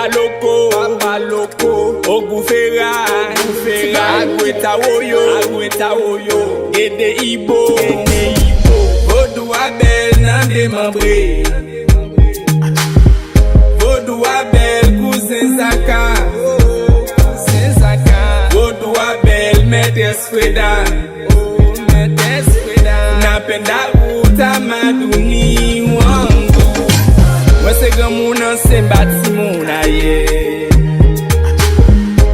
Papa Loco, Ogufera, Agweta Woyo, Gede Ibo, Vodou Abel nan demembre, Vodou Abel cousin Zaka, Vodou Abel Metes Freda, Napenda uta maduni wangu. Wese gamuna se batimuna ye.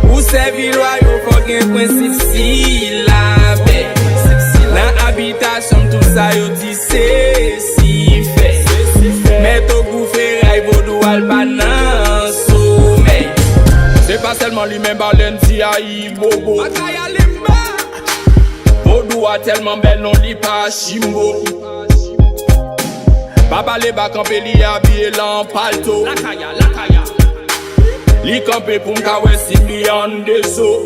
Ou se vilwa yo fogen prinsip si la be. Na habitation tout ça yo di se si fait. Mais to goufera Vodou alba nan sommeil. C'est pas seulement lui-même balendi a bobo. Vodou a tellement belle non li pa chimbo. Papa le bas campé li habillé l'en palto. La kaya. Li campé pour m'kawe si li en deso.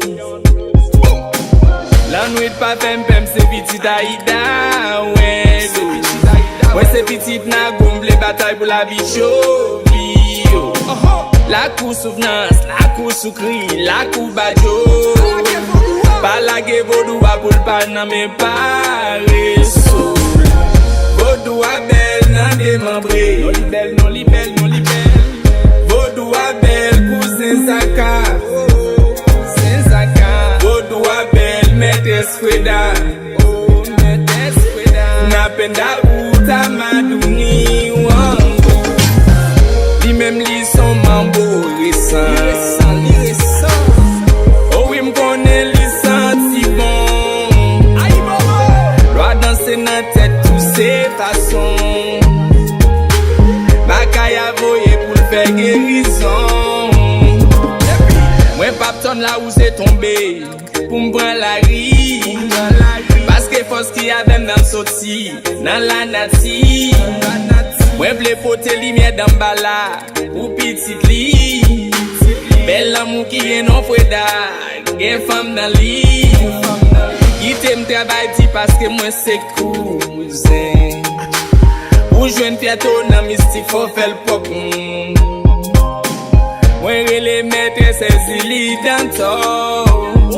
La nuit pa fem c'est petit Aïda. Ouais c'est petit na gomble bataille pour la vie chauve. La coup souvenance, la coup soukri, la coup badjo. Palage Vodou a pou l'pa nan me pare sou. Vodou Abel nan demembre, non li bel. Vodou Abel cousin Zaka, Vodou Abel Metes Freda, Napenda uta maduni wangu. Li même li son mambo récent. Oh oui m'konne li senti bon. Loi danser nan tête tous ces façons. Bakaya voye pour faire guérison. Moi pas ton là où c'est tombé. Pour m'prendre la ri. Parce que force qui a même dans sorti. Dans la nati. Moi vle pote lumière dans bala. Ou petite li. Bel amour qui est non freda. Gen femme dans li. Qui t'aime travail dit parce que moi c'est cousin. Ou jouen fiato nan mystique faut faire le pop. Moi les maîtres c'est li dans tout.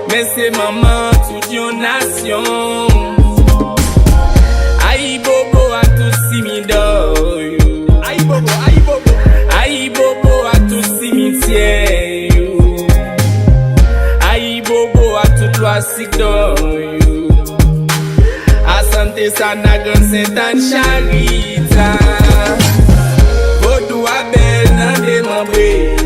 Mais c'est maman toute yon nation. Aïe bobo à tous simidoy. Aïe bobo à tous cimetières. Aïe bobo à toute loi sigdoy. A santé sa nagan Saint-Anne Charita. Vodou Abel nan demembre.